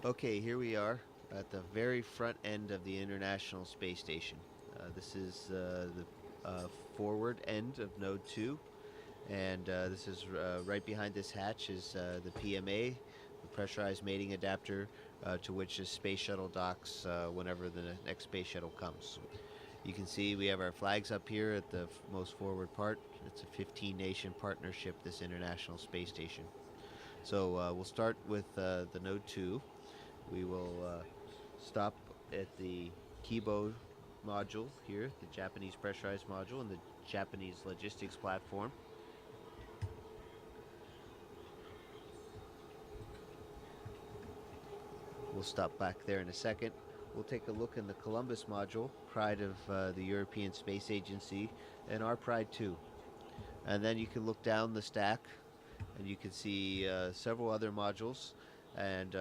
Okay, here we are at the very front end of the International Space Station. This is the forward end of Node 2, and this is right behind this hatch is the PMA, the pressurized mating adapter, to which the space shuttle docks whenever the next space shuttle comes. You can see we have our flags up here at the most forward part. It's a 15 nation partnership, this International Space Station. So we'll start with the Node 2. We will stop at the Kibo module here, the Japanese pressurized module, and the Japanese logistics platform. We'll stop back there in a second. We'll take a look in the Columbus module, pride of the European Space Agency, and our pride too. And then you can look down the stack, and you can see several other modules, and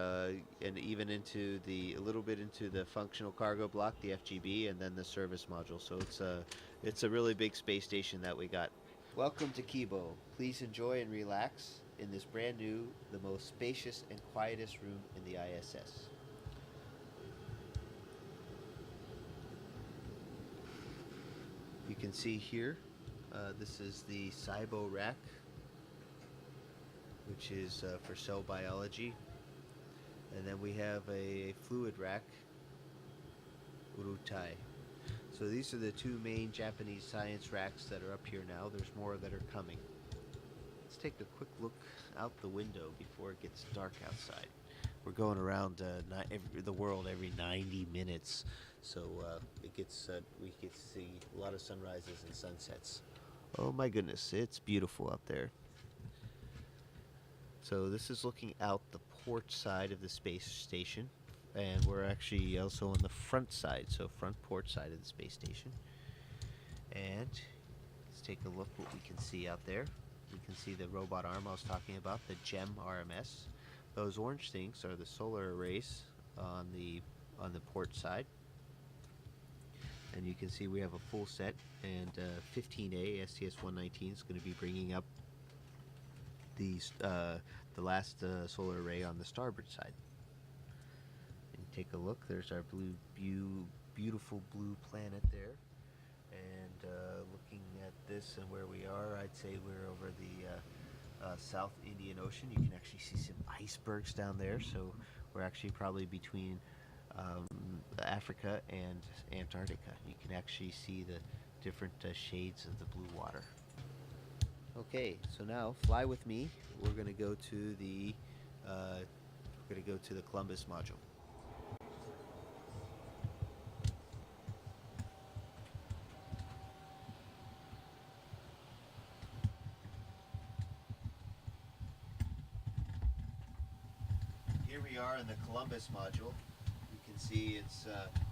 even into a little bit into the functional cargo block, the FGB, and then the service module. So it's a really big space station that we got. Welcome to Kibo. Please enjoy and relax in this brand new, the most spacious and quietest room in the ISS. You can see here, this is the SIBO rack, which is for cell biology. And then we have a fluid rack, Urutai. So these are the two main Japanese science racks that are up here now. There's more that are coming. Let's take a quick look out the window before it gets dark outside. We're going around the world every 90 minutes, so we get to see a lot of sunrises and sunsets. Oh my goodness, it's beautiful out there. So this is looking out the port side of the space station, and we're actually also on the front side, so front port side of the space station. And let's take a look what we can see out there. We can see the robot arm I was talking about, the GEM RMS. Those orange things are the solar arrays on the port side. And you can see we have a full set, and 15A STS-119 is going to be bringing up the last solar array on the starboard side. And take a look. There's our beautiful blue planet there. And looking at this and where we are, I'd say we're over the South Indian Ocean. You can actually see some icebergs down there. So we're actually probably between Africa and Antarctica. You can actually see the different shades of the blue water. Okay, so now fly with me. We're going to go to the Columbus module. Here we are in the Columbus module. You can see it's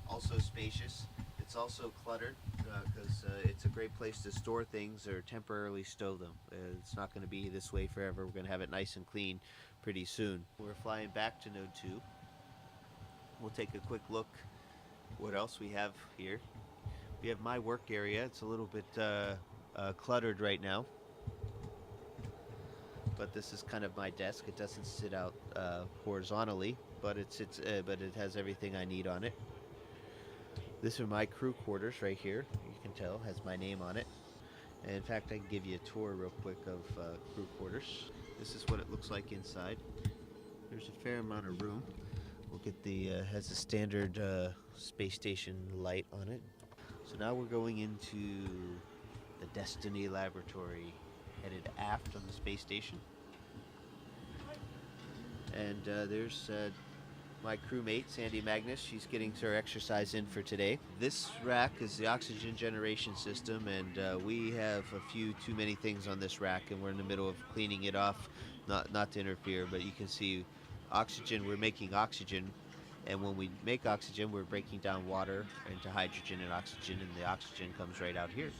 also spacious. It's also cluttered because it's a great place to store things or temporarily stow them. It's not going to be this way forever. We're going to have it nice and clean pretty soon. We're flying back to Node 2. We'll take a quick look what else we have here. We have my work area. It's a little bit cluttered right now, but this is kind of my desk. It doesn't sit out horizontally, but it has everything I need on it. This are my crew quarters right here. You can tell has my name on it. And in fact, I can give you a tour real quick of crew quarters. This is what it looks like inside. There's a fair amount of room. We'll get has a standard space station light on it. So now we're going into the Destiny Laboratory, headed aft on the space station. And there's my crewmate, Sandy Magnus. She's getting her exercise in for today. This rack is the oxygen generation system, and we have a few too many things on this rack, and we're in the middle of cleaning it off, not to interfere, but you can see oxygen, we're making oxygen, and when we make oxygen, we're breaking down water into hydrogen and oxygen, and the oxygen comes right out here.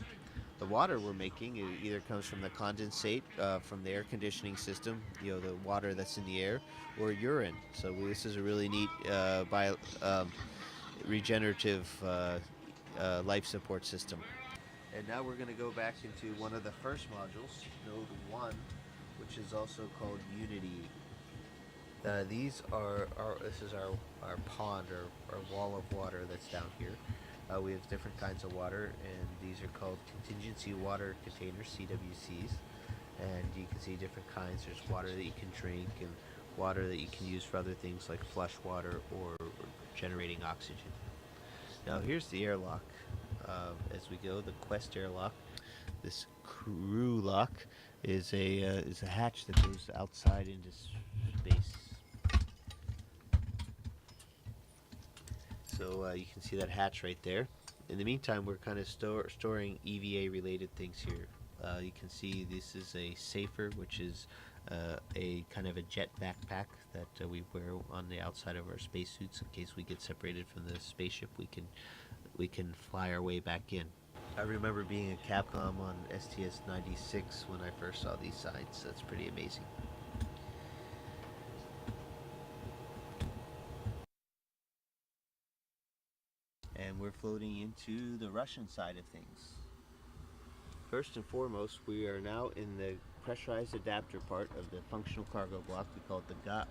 The water we're making either comes from the condensate from the air conditioning system, the water that's in the air, or urine. So this is a really neat regenerative life support system. And now we're going to go back into one of the first modules, Node 1, which is also called Unity. These are this is our pond or wall of water that's down here. We have different kinds of water, and these are called contingency water containers, CWCs. And you can see different kinds. There's water that you can drink, and water that you can use for other things like flush water or generating oxygen. Now here's the airlock. As we go, the Quest airlock. This crew lock is a hatch that goes outside into space. So you can see that hatch right there. In the meantime, we're kind of storing EVA related things here. You can see this is a safer, which is a kind of a jet backpack that we wear on the outside of our spacesuits in case we get separated from the spaceship. We can fly our way back in. I remember being a Capcom on STS-96 when I first saw these signs. That's pretty amazing. And we're floating into the Russian side of things. First and foremost, we are now in the pressurized adapter part of the functional cargo block. We call it the GA,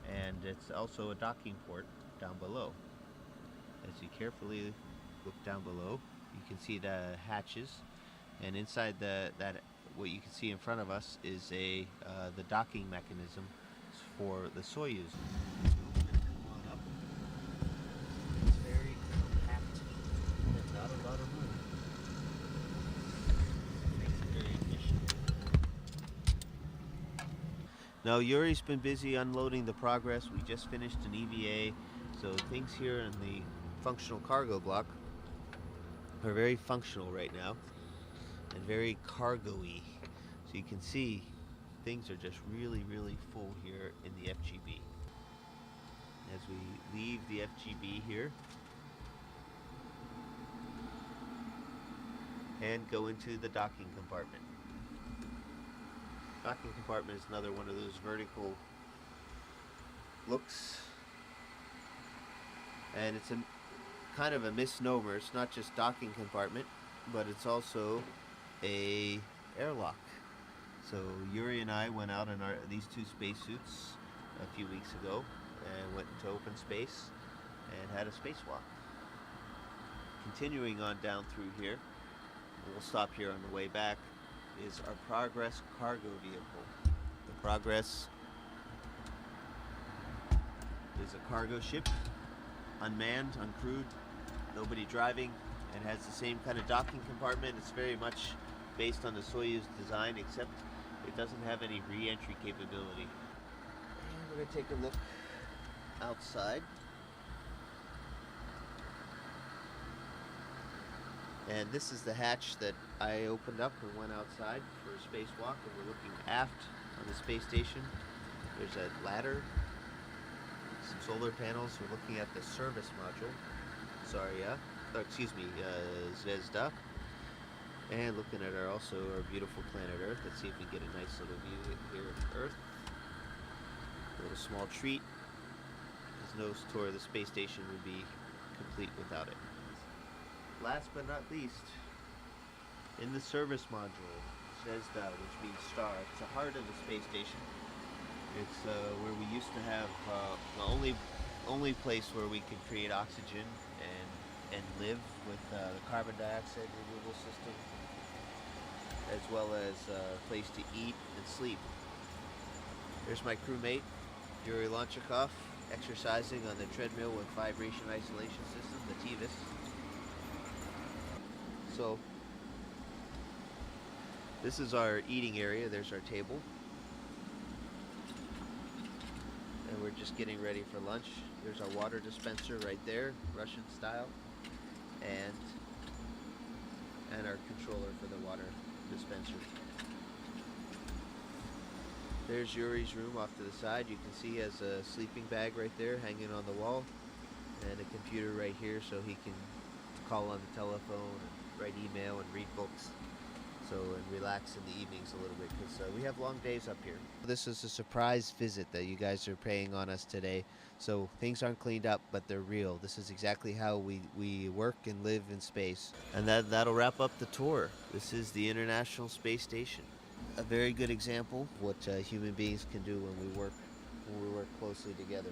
and it's also a docking port down below. As you carefully look down below, you can see the hatches, and inside that what you can see in front of us is the docking mechanism for the Soyuz. Now Yuri's been busy unloading the Progress. We just finished an EVA, so things here in the functional cargo block are very functional right now and very cargo-y. So you can see things are just really full here in the FGB. As we leave the FGB here and go into the docking compartment. Docking compartment is another one of those vertical looks, and it's a kind of a misnomer. It's not just docking compartment, but it's also a airlock. So Yuri and I went out in these two spacesuits a few weeks ago and went into open space and had a spacewalk. Continuing on down through here, we'll stop here on the way back, is our Progress cargo vehicle. The Progress is a cargo ship, unmanned, uncrewed, nobody driving, and has the same kind of docking compartment. It's very much based on the Soyuz design, except it doesn't have any re-entry capability. And we're going to take a look outside. And this is the hatch that I opened up and went outside for a spacewalk, and we're looking aft on the space station. There's a ladder, some solar panels. We're looking at the service module, Zvezda, and looking at our beautiful planet Earth. Let's see if we get a nice little view here of Earth. A little small treat, because no tour of the space station would be complete without it. Last but not least, in the service module, Zvezda, which means star. It's the heart of the space station. It's where we used to have the only place where we could create oxygen and live with the carbon dioxide removal system, as well as a place to eat and sleep. There's my crewmate, Yuri Lonchikov, exercising on the treadmill with vibration isolation system, the TVIS. So this is our eating area. There's our table, and we're just getting ready for lunch. There's our water dispenser right there, Russian style, and our controller for the water dispenser. There's Yuri's room off to the side. You can see he has a sleeping bag right there hanging on the wall, and a computer right here so he can call on the telephone, write email, and read books, and relax in the evenings a little bit, because we have long days up here. This is a surprise visit that you guys are paying on us today, so things aren't cleaned up, but they're real. This is exactly how we work and live in space. And that'll wrap up the tour. This is the International Space Station. A very good example of what human beings can do when we work when we work closely together.